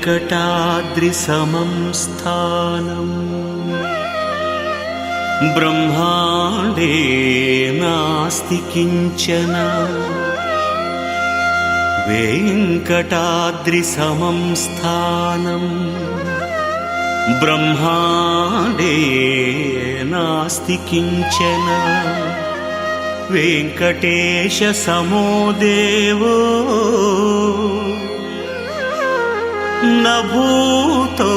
वेङ्कटाद्रिसमं स्थानम् ब्रह्माण्डे नास्ति किञ्चन वेङ्कटाद्रिसमं स्थानम् ब्रह्माण्डे नास्ति किञ्चन वेङ्कटेश समो देवो न भूतो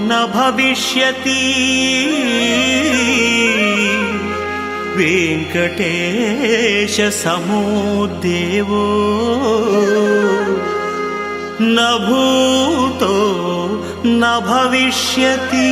न भविष्यति वेङ्कटेश समो देवो न भूतो न भविष्यति।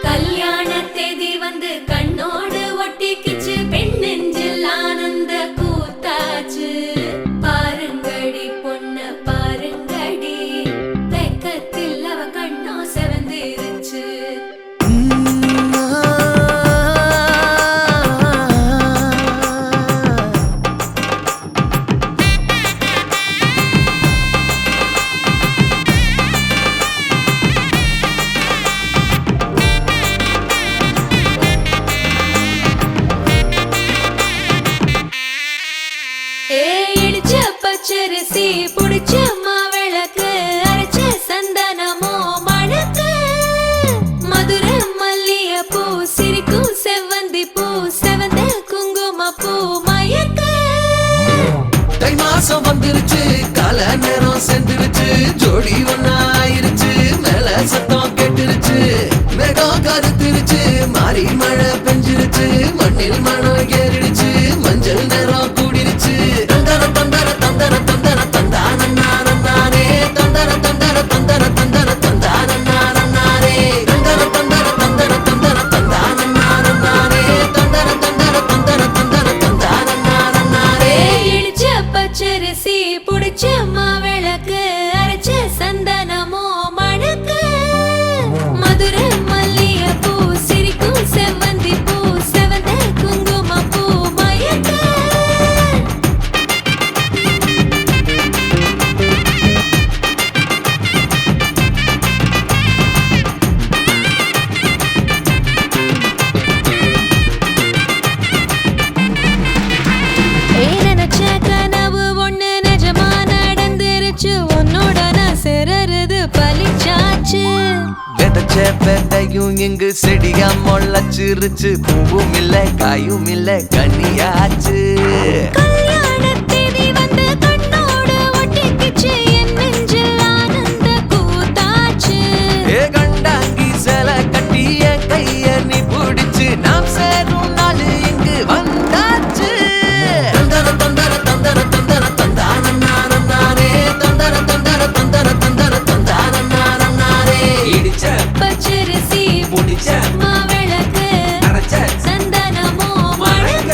கல்யாண தேதி வந்து கண்ணோடு ஒட்டிக்கிச்சு பெண் நெஞ்சில் ஆனந்த கூத்தாச்சு பாருங்கடி பொண்ண பாருங்கடி வெக்கத்தில் அவ கண்ணோ செவந்திருச்சு பச்சரிசி புடிச்ச மாவிளக்கு அரைச்ச சந்தனமோ மணக்கு மதுர மல்லிய பூ சிரிக்கும் செவ்வந்தி பூ செவந்த குங்கும பூ மயக்க தை மாசம் வந்துருச்சு கால நேரம் சென்றுருச்சு ஜோடி ஒன்னாயிருச்சு மேல சத்தம் கேட்டுருச்சு மேகம் கருத்துருச்சு மாறி மழை பெஞ்சிருச்சு மண்ணில் மனம் ஏறிடுச்சு மஞ்சள் நேரம் கூடிருச்சு தந்தர தந்தர தந்தர தந்தர தந்தானே தந்தர தந்தர தந்தர தந்தர தந்தானே தந்தர தந்தர தந்தர தந்தர தந்தானே தந்தர தந்தர தந்தர தந்தர தந்தானே இடிச்ச பச்சரிசி புடிச்ச மாவிளக்கு அரைச்ச சந்தனமோ மணக்கு மதுர மல்லிய பூ சிரிக்கும் செவ்வந்தி வச்ச பெட்டையும் இங்கு செடியா முளைச்சிருச்சு. பூவும் இல்ல காயும் இல்ல கனியாச்சு. கல்யாணத்தேதி வந்து கண்ணோடு ஒட்டிக்கிச்சு, என் நெஞ்சில் ஆனந்த கூத்தாச்சு. ஏ கண்டாங்கி சில கட்டி என் கைய நீ பிடிச்சு, நாம் சேரும் நாள் இங்கு வந்தாச்சு. தந்தர தந்தர தந்தர தந்தர தந்தான நானே, தந்தர தந்தர தந்தர தந்தர தந்தான நானே. இடிச்ச பச்சரிசி முடிச்ச மாவிளக்கு அரைச்ச சந்தனமோ மணக்க,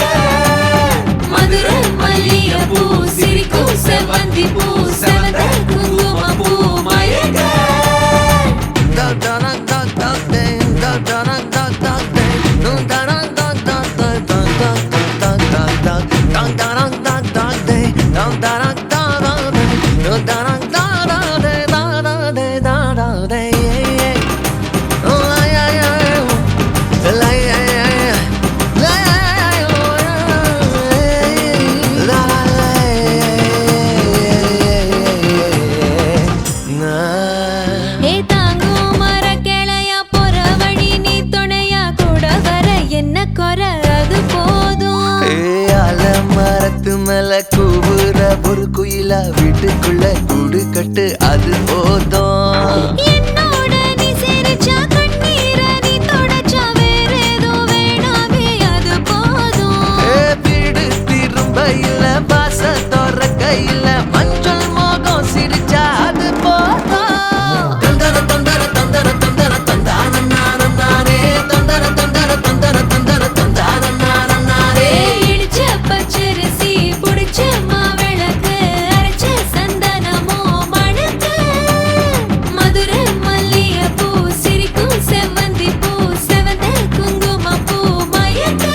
மதுரை மல்லிகைப்பூ சிரிக்கும் செவ்வந்தி பூ செவந்த குங்குமப்பூ மயக்க. ஏ தாங்கும் மரக்கிளையா போற வழி நீ துணையா கூட வர, என்ன குறை அது போதும். மரத்து மேல கூவுற ஒரு குயிலா வீட்டுக்குள்ள கூடு கட்டு அது போதும். என்னோட நீ சிரிச்சா கண்ணீர நீ தொடச்சா வேற ஏதோ வேணாமே அது போதும். வீடு திரும்ப இல்ல பாச தோற கையில மஞ்சள் மோகம் சிரிச்சா அது போதும். தந்தர தந்தர தந்தர தந்தர தந்தான நானே, தந்தர தந்தர தந்தர தந்தர தந்தான நானே. இடிச்ச பச்சரிசி புடிச்ச மாவிளக்கு அரைச்ச சந்தனமோ மணக்க, மதுரை மல்லிகைப்பூ சிரிக்கும் செவ்வந்தி பூ செவந்த குங்குமப்பூ மயக்க.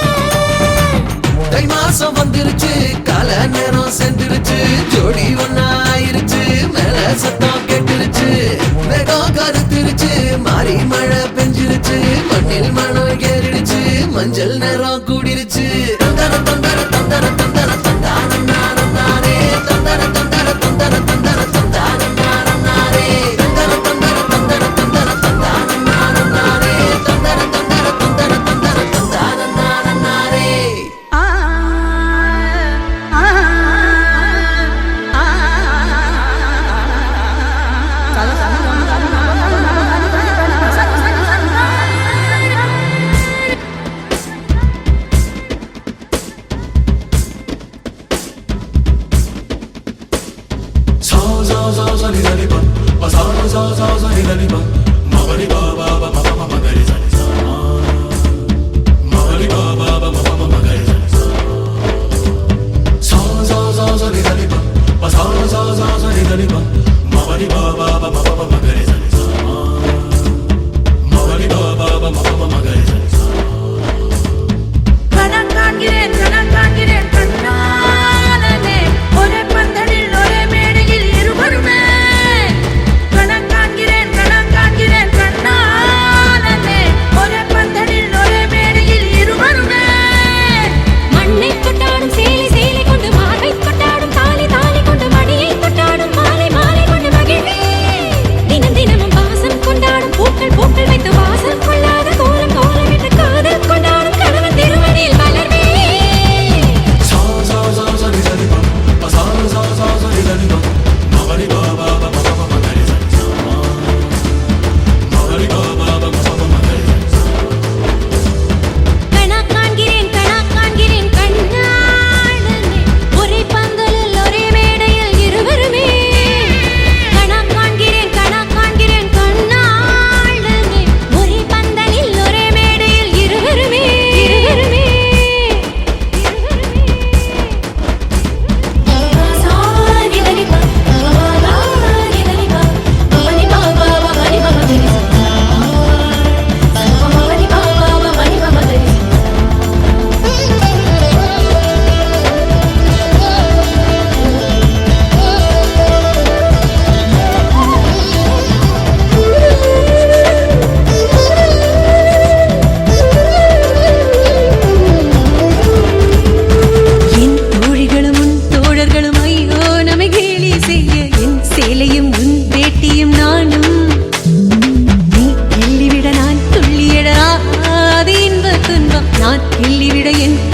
தை மாசம் வந்துருச்சு, கால நேரம் சென்றுருச்சு, ஜோடி ஒன்னாயிருச்சு, மேல சத்தம் கேட்டுருச்சு, மேகம் கருத்துருச்சு, மாறி மழை பெஞ்சிருச்சு, மண்ணில் மனம் ஏறிடுச்சு, மஞ்சள் நேரம் கூடிருச்சு. தந்தர தந்தர தந்தர தந்தர தந்தான நானே, தந்தர தந்தர தந்தர தந்தர தந்தான நானே, தந்தர தந்தர தந்தர தந்தர தந்தான நானே, தந்தர தந்தர தந்தர தந்தர தந்தான நானே. கணக்காகிறேன் கண்ணாலே, ஒரே பந்தலில் ஒரே மேடையில் இருவருமே. கணக்காகிறேன் கண்ணாலே,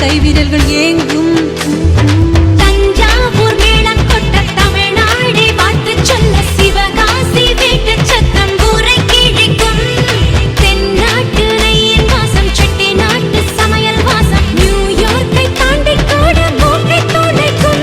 கைவிரல்கள் ஏங்கும். தஞ்சாவூர் மேளம் கொட்ட தமிழ்நாடே வாழ்த்து சொல்ல சிவகாசி வீட்டு சத்தம் ஊரை கிழிக்கும். தென்னாட்டு நெய்யின் வாசம் செட்டி நாட்டு சமையல் வாசம் நியூயார்க்கை தாண்டி கூட மூக்கை துடைக்கும்.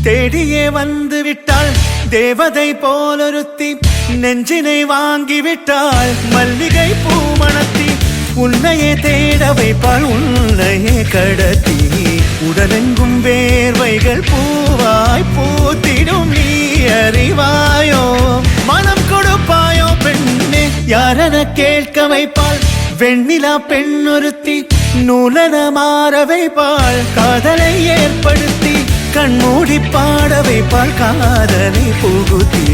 தேடியே வந்து விட்டாள் தேவதை போலொருத்தி, நெஞ்சினை வாங்கி விட்டாள் மல்லிகை பூமணத்தி. உன்னையே தேட வைப்பாள் உன்னையே கடத்தி, உடலெங்கும் வேர்வைகள் பூவாய் பூத்திடும். நீ அறிவாயோ மனம் கொடுப்பாயோ பெண்ணே, யாரென கேட்க வைப்பாள் வெண்ணிலா பெண்ணொருத்தி. நூலன மாற வைப்பாள் காதலை ஏற்படுத்தி, கண்மூடி பாட வைப்பாள் காதலை புகுத்தி.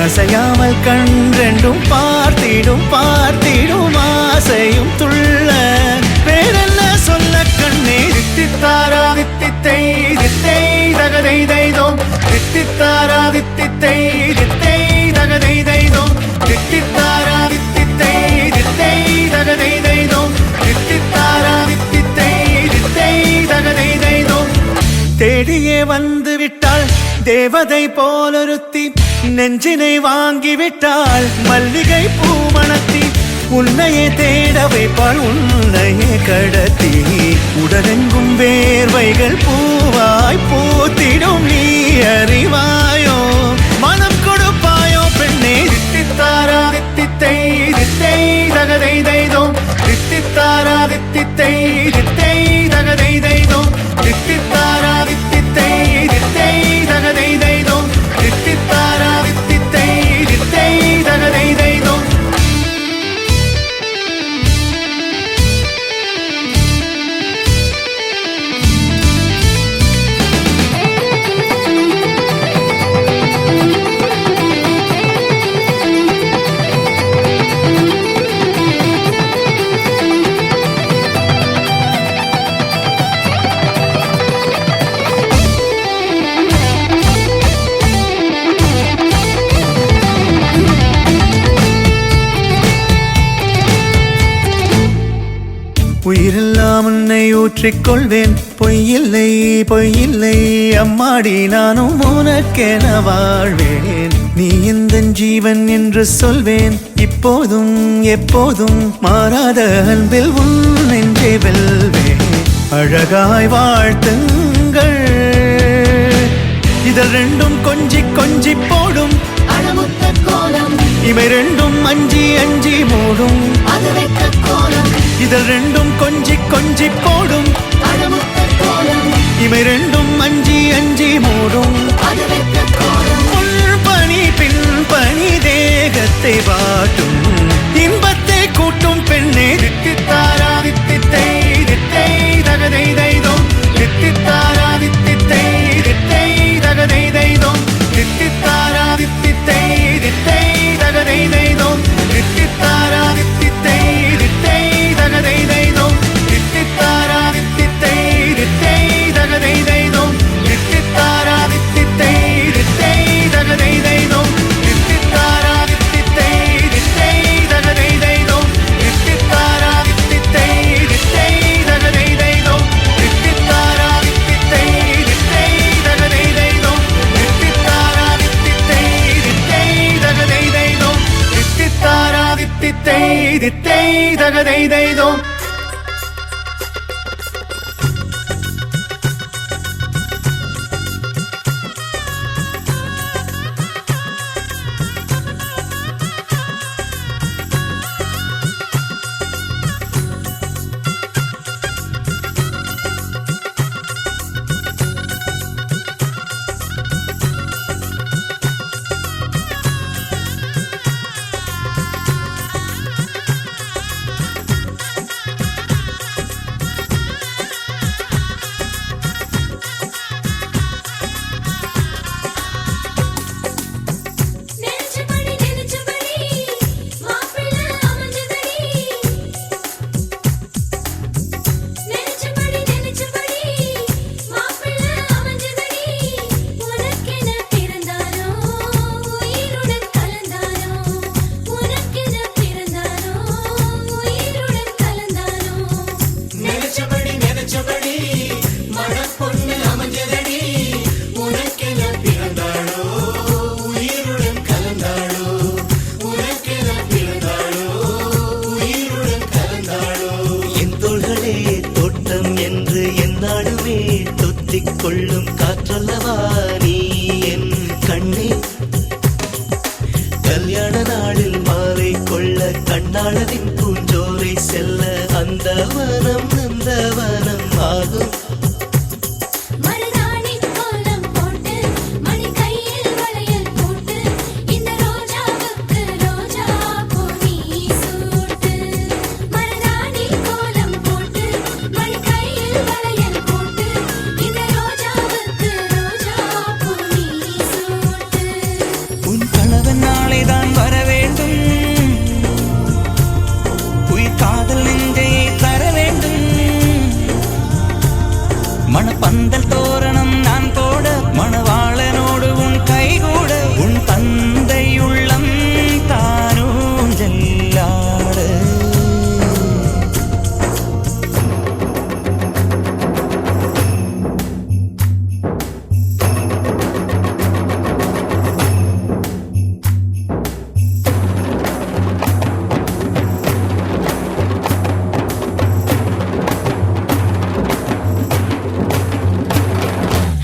அசையாமல் கண் ரெண்டும் பார்த்திடும் பார்த்திடும் ஆசையும் துள்ள. வேறென்ன சொல்ல கண்ணே, தித்தித்தாரா தித்தித்தை தித்தை தகதை தைதோம். தித்தித்தாரா தித்தித்தை தித்தை தகதை தைதோம். தித்தித்தாரா தித்தித்தை தித்தை தகதை தைதோம். தித்தித்தாரா தித்தித்தை தித்தை தகதை தைதோம். தேடியே வந்து விட்டாள் தேவதை போலொருத்தி, நெஞ்சினை வாங்கி விட்டாள் மல்லிகை பூமணத்தி. உன்னையே தேட வைப்பாள் உன்னையே கடத்தி, உடலெங்கும் வேர்வைகள் பூவாய் பூத்திடும். நீ அறிவாயோ மனம் கொடுப்பாயோ பெண்ணே, தித்தித்தாரா தித்தித்தை தித்தை தகதை தைதோம். தித்தித்தாரா தித்தித்தை தித்தை தகதை தைதோம். தித்தித்தாரா தித்தித்தை தித்தை தகதை தைதோம். தித்தித்தாரா தித்தித்தை தித்தை தகதை தைதோம். உயிரெல்லாம் உன்னை ஊற்றிக்கொள்வேன், பொய்யில்லை பொய்யில்லை அம்மாடி நானும் உனக்கென வாழ்வேன். நீ இந்த ஜீவன் என்று சொல்வேன், இப்போதும் எப்போதும் மாறாத அன்பில் உன் நெஞ்சை வெல்வேன். அழகாய் வாழ்த்துங்கள், இதழ் ரெண்டும் கொஞ்சி கொஞ்சி போடும். இவை ரெண்டும் அஞ்சி அஞ்சி மூடும். இதழ் ரெண்டும் கொஞ்சி கொஞ்சி போடும். இவை ரெண்டும் அஞ்சி அஞ்சி மூடும். பணி பின் பணி தேகத்தை வாட்டும், இன்பத்தை கூட்டும் பெண்ணே. தித்தித்தாரா தித்தித்தை தித்தை தகதை தைதோம். தித்தித்தாரா தித்தித்தை தித்தை தகதை தைதோம். தித்தித்தாரா தித்தித்தை தித்தை தகதை தைதோம். தித்தித்தாரா தித்தித்தை தித்தை தகதை தைதோம். தித்தித்தாரா தித்தித்தை தித்தை தகதை தைதோம். தித்தித்தாரா தித்தித்தை தித்தை தகதை தைதோம். தித்தித்தாரா தித்தித்தை தித்தை தகதை தைதோம். தித்தித்தாரா தித்தித்தை தித்தை தகதை தைதோம். தித்தித்தாரா தித்தித்தை தித்தை தகதை தைதோம். தித்தித்தாரா தித்தித்தை தித்தை தகதை தைதோம். தித்தித்தாரா தித்தித்தை தித்தை தகதை தைதோம். அழகின் பூஞ்சோலை செல்ல அந்த வனம் நந்தவனம் ஆகும். மருதாணி கோலம் போட்டு மணி கையில் வளையல் போட்டு இந்த ரோஜாவுக்கு ரோஜா பூ நீ சூட்டு. மருதாணி கோலம் போட்டு மணி கையில் வளையல் போட்டு இந்த ரோஜாவுக்கு ரோஜா பூ நீ சூட்டு. உன் கணவன் நாளைதான் வர வேண்டும், உயிர் காதல் நெஞ்சை தர வேண்டும். மணப்பந்தல் தோரணம் நான் போட மணவாளனோடு உன் கைகூட உன் தந்தை உள்ளம் தானும் ஜல்லாட.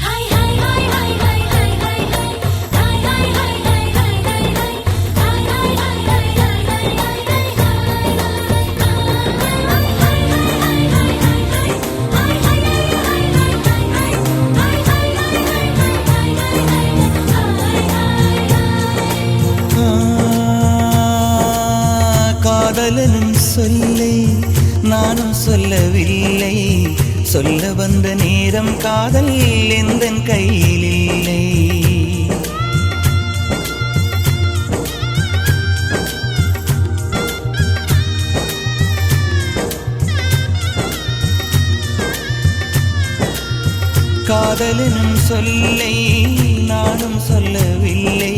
Hi hi hi hi hi hi hi hi hi hi hi hi hi hi hi hi hi காதலனும் சொல்லை நானும் சொல்லவில்லை, சொல்ல வந்த நேரம் காதல் எந்தன் கையில் இல்லை. காதலனும் சொல்லை நானும் சொல்லவில்லை,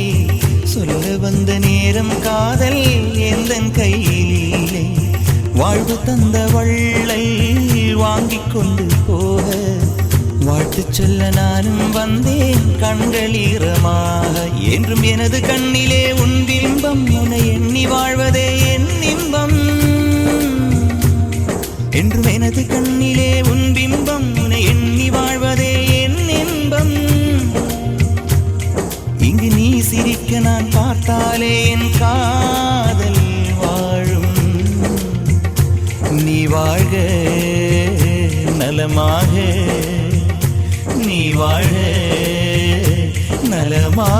சொல்ல வந்த நேரம் காதல் எந்தன் கையில் இல்லை. வாழ்வு தந்த வள்ளல் வாங்கிக் கொண்டு போக வாழ்த்து சொல்ல நானும் வந்தேன் கண்கள் ஈரமாக. என்றும் எனது கண்ணிலே உன் பிம்பம், உன்னை எண்ணி வாழ்வதே என் இன்பம். என்றும் எனது கண்ணிலே உன் பிம்பம், உன்னை எண்ணி வாழ்வதே என் இன்பம். இங்கு நீ சிரிக்க நான் பார்த்தாலே என் காதல் வாழும். நீ வாழ்க நலமாக, நீ வாழ்க நலமாக.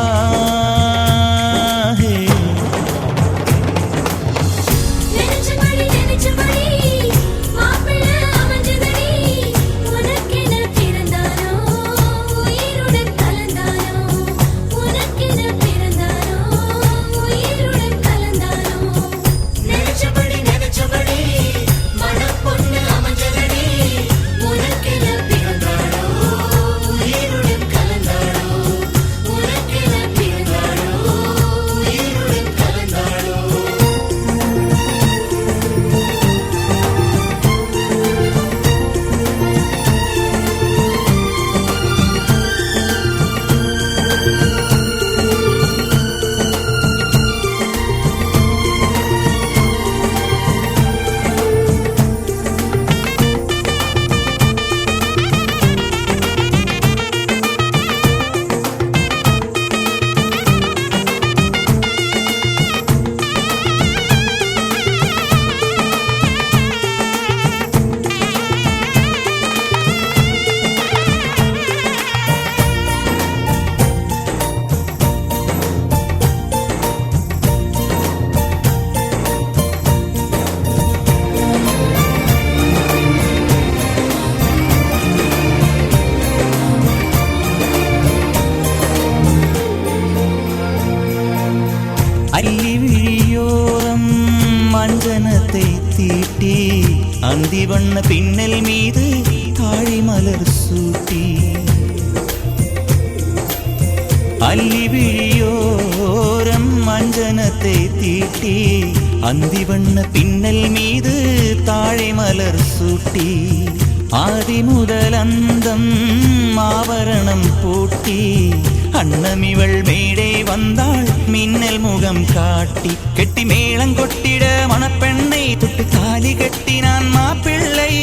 நினைச்சபடி மாப்பிள்ளை அமைஞ்சதடி. உனக்கென பிறந்தானோ உயிருடன் கலந்தானோ, உனக்கென பிறந்தானோ உயிருடன் கலந்தானோ. நினைச்சபடி மனப்பொண்ணு அமைஞ்சதடி. உனக்கென பிறந்தானோ உயிருடன் கலந்தானோ, உனக்கென பிறந்தானோ உயிருடன் கலந்தானோ. அள்ளி விழியோரம் மஞ்சனத்தை தீட்டி அந்தி வண்ண பின்னல் மீது தாழி மலர் சூட்டி. அள்ளி விழியோரம் மஞ்சனத்தை தீட்டி அந்தி வண்ண பின்னல் மீது தாழை மலர் சூட்டி. ஆதி முதல் அந்தம் ஆபரணம் பூட்டி அன்னமிவள் மேடை வந்தாள் மின்னல் முகம் காட்டி. கெட்டி மேளங்கொட்டிட மணப்பெண்ணை தொட்டு தாலி கட்டினான் மாப்பிள்ளை.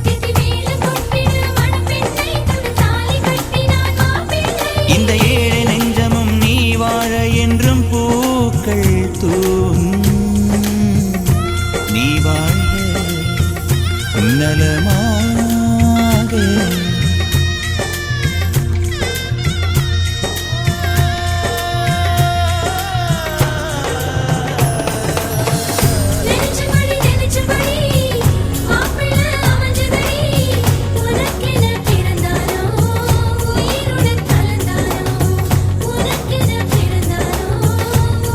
கெட்டி மேளம் கொட்டிட மணப்பெண்ணை தொட்டு தாலி கட்டினான் நலமாக நெஞ்சபடி நெஞ்சபடி மாப்பிள்ளை அமைஞ்சதடி உனக்கென பிறந்தானோ உயிருடன் கலந்தானோ உனக்கென பிறந்தானோ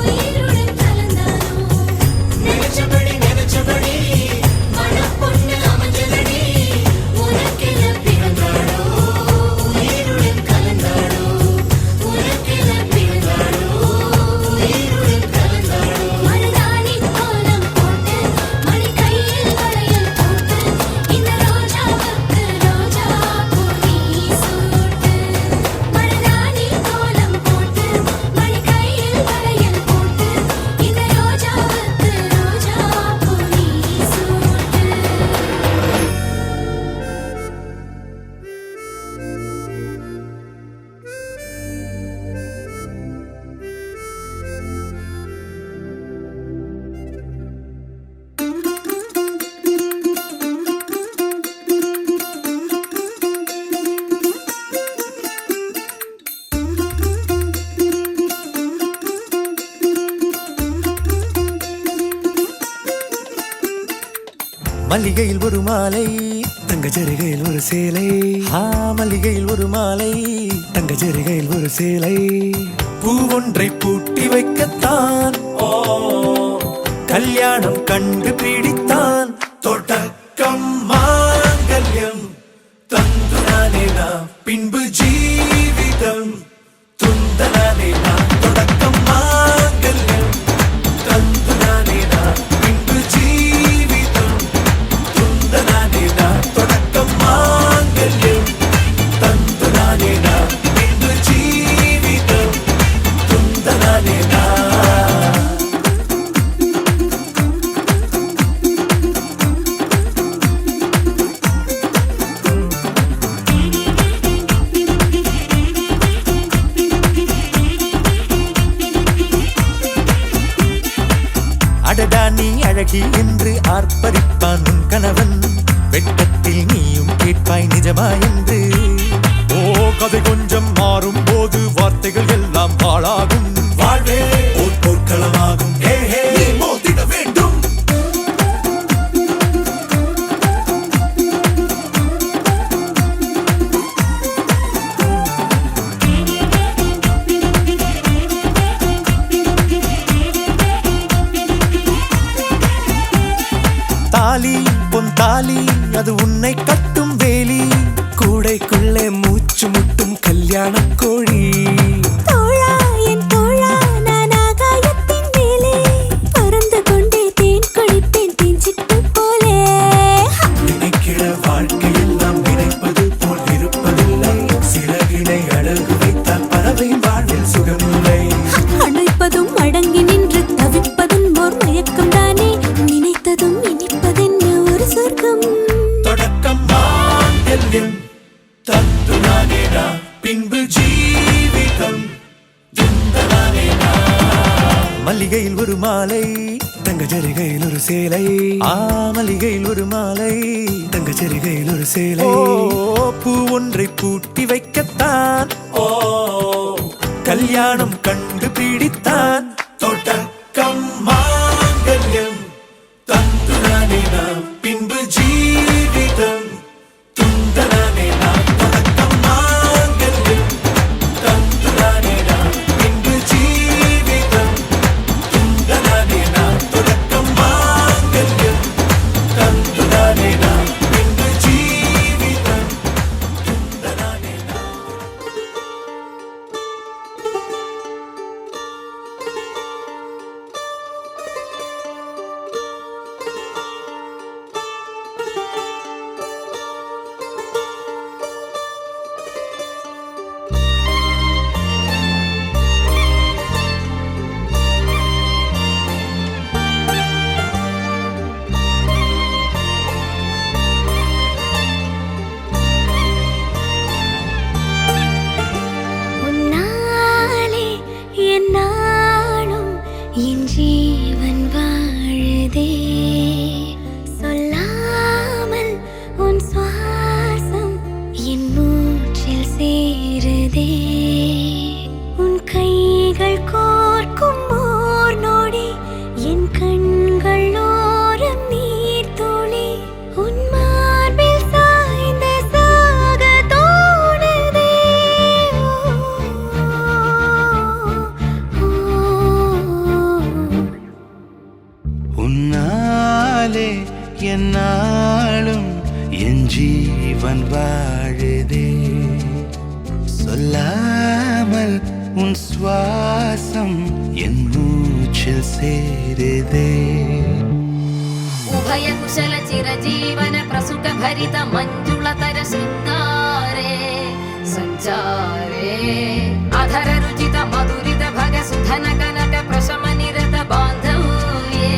உயிருடன் கலந்தானோ நெஞ்சபடி நெஞ்சபடி மணப்பொண்ணு அமைஞ்சதடி உனக்கென பிறந்தானோ உயிருடன் கலந்தானோ உனக்கென பிறந்தானோ உயிருடன் கலந்தானோ மருதாணி கோலம் போட்டு மணி கையில் வளையல் போட்டு இந்த ரோஜாவுக்கு ரோஜா பூ நீ சூட்டு மருதாணி கோலம் போட்டு மணி கையில் வளையல் போட்டு இந்த ரோஜாவுக்கு ரோஜா பூ நீ சூட்டு மல்லிகையில் ஒரு மாலை தங்க ஜரிகையில் ஒரு சேலை மல்லிகையில் ஒரு மாலை தங்க ஜரிகையில் ஒரு சேலை பூ ஒன்றை பூட்டி வைக்கத்தான் கல்யாணம் கண்டு பிடித்தான் தொடக்கம் மாங்கல்யம் தந்துனானே நாம் பின்பு ஜீவிதம் துந்தனானே நாம் தொடக்கம் மாங்கல்யம் தந்துனானே நாம் பின்பு ஜீவிதம் துந்தனானே நாம் தொடக்கம் மாங்கல்யம் தந்துனானே நாம் பின்பு ஜீவிதம் துந்தனானே நாம் அடடா நீ அழகி என்று ஆர்ப்பரிப்பான் உன் கணவன் வெட்டத்தில் நீயும் கேட்பாய் நிஜமா என்று ஓ கதை கொஞ்சம் மாறும் போது வார்த்தைகள் எல்லாம் பாழாகும் வாழ்வே ஓர் போர்க்களமாகும் ஹே ஹே நீ மோதிட வேண்டும் தாலி பொன் தாலி அது உன்னை கட்டும் வேலி கூடைக்குள்ளே மூச்சு முட்டும் கல்யாண கோழி தோழா என் தோழா நான் ஆகாயத்தின் மேலே பறந்து கொண்டே தேன் குடிப்பேன் தேஞ்சிட்டு போலே நினைக்கிற வாழ்க்கையில் நாம் நினைப்பது போல் இருப்பதில்லை சிறகினை அழகு வைத்தால் பறவை வாழ்வில் சுகமில்லை அணைப்பதும் அடங்கி நின்று தவிப்பதும் ஓர் மயக்கம் தானே நினைத்ததும் இனிப்பதென்ன ஒரு சொர்க்கம் தொடக்கம் மாங்கல்யம் தந்துனானே நாம் பின்பு ஜீவிதம் துந்தனானே நாம் மல்லிகையில் ஒரு மாலை தங்க ஜரிகையில் ஒரு சேலை மல்லிகையில் ஒரு மாலை தங்க ஜரிகையில் ஒரு சேலை பூ ஒன்றை பூட்டி வைக்கத்தான் கல்யாணம் கண்டு பிடித்தான் தொடக்கம் மாங்கல்யம் தந்துனானே நாம் பின்பு ஜீவிதம் துந்தனானே நாம் தொடக்கம் மாங்கல்யம் தந்துனானே நாம் பின்பு ஜீவிதம் துந்தனானே நாம் தொடக்கம் மாங்கல்யம் தந்துனானே நாம் பின்பு ஜீவிதம் துந்தனானே நாம் என்னாலும் என் ஜீவன் வாழுதே சொல்லாமல் உன் சுவாசம் என் மூச்சில் சேருதே उभय कुशल चिरजीवन प्रसुख भरित मञ्जुलतर शृङ्गारे सञ्चारे अधर रुचित मधुरित भग सुधन कनक प्रशम निरत बान्धव्ये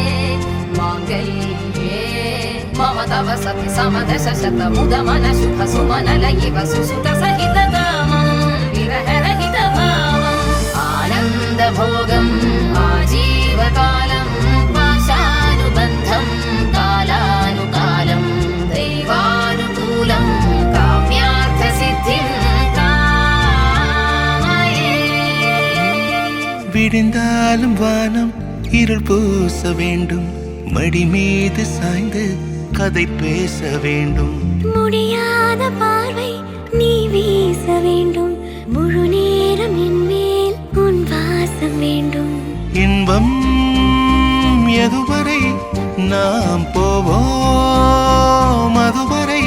माङ्गल्ये मम तव सति समदश शत मुद मन शुभ सुमन लयिव सुसुत सहित कामं विरह रहित भावम् आनन्द भोगम् आजीवकालं पाशानुबन्धं कालानुकालं दैवानुकूलं काम्यार्थसिद्धिं कामये விடிந்தாலும் வானம் இருள் பூச வேண்டும் மடி மீது சாய்ந்து கதை பேச வேண்டும் முடியாத பார்வை நீ வீச வேண்டும் முழு நேரம் என் மேல் உன் வாசம் வேண்டும் இன்பம் எதுவரை நாம் போவோம் அதுவரை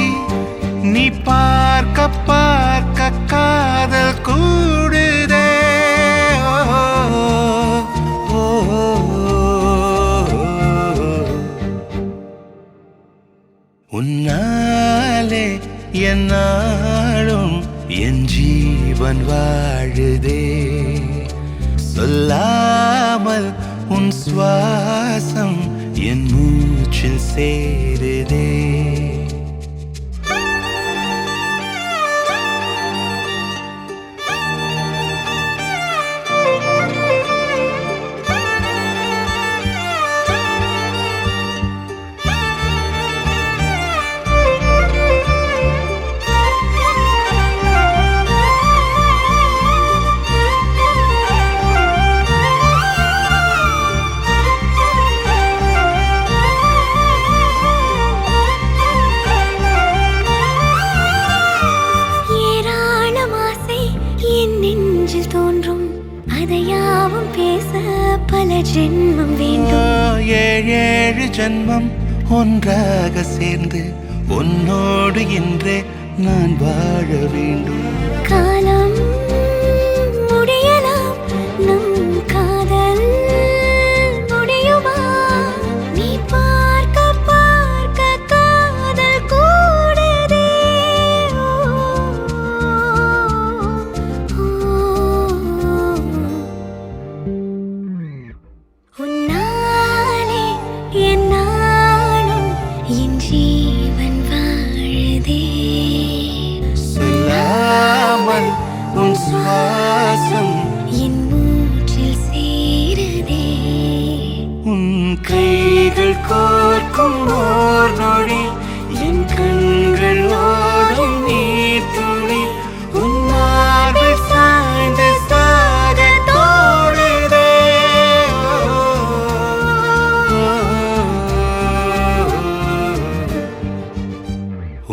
நீ பார்க்க பார்க்க காதல் கூடுதே ஓ, ஓ, உன்னாலே என்னாலும் என் ஜீவன் வாழுதே சொல்லாமல் உன் சுவாசம் என் மூச்சில் சேருதே தோன்றும் அதையாவும் பேச பல ஜென்மம் வேண்டும் ஏழேழு ஜென்மம் ஒன்றாக சேர்ந்து உன்னோடு இன்றே நான் வாழ வேண்டும் காலம் முடியலாம் நம் காதல் முடியுமா நீ பார்க்க பார்க்க காதல் கூடுதே உன்னாலே என்னாலும் என் ஜீவன் வாழுதே சொல்லாமல் உன் சுவாசம் என் மூச்சில் சேருதே உன் கைகள் கோர்க்கும் ஓர் நொடி என் கண்கள் ஓடும் நீர் துளி உன் மார்பில் சாய்ந்து சாக தோடுதே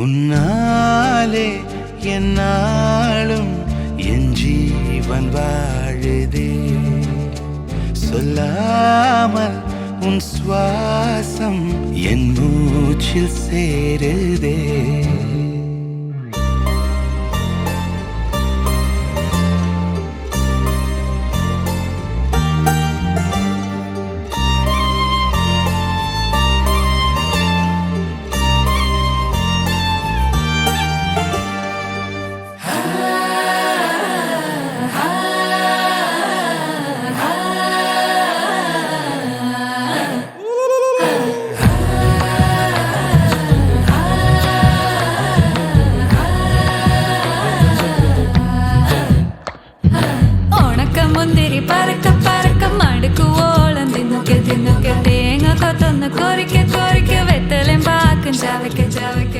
உன்னாலே என்னாலும் என் ஜீவன் வாழுதே சொல்லாமல் உன் சுவாசம் என் மூச்சில் சேருதே മുന്തിരി പറക്ക പറക്ക മടുക്കു ഓളം തിന്നുക്കെ തേങ്ങ കൊത്തൊന്ന് കൊറിക്ക കൊറിക്ക വെത്തലും പാക്കും ചവയ്ക്ക ചവയ്ക്ക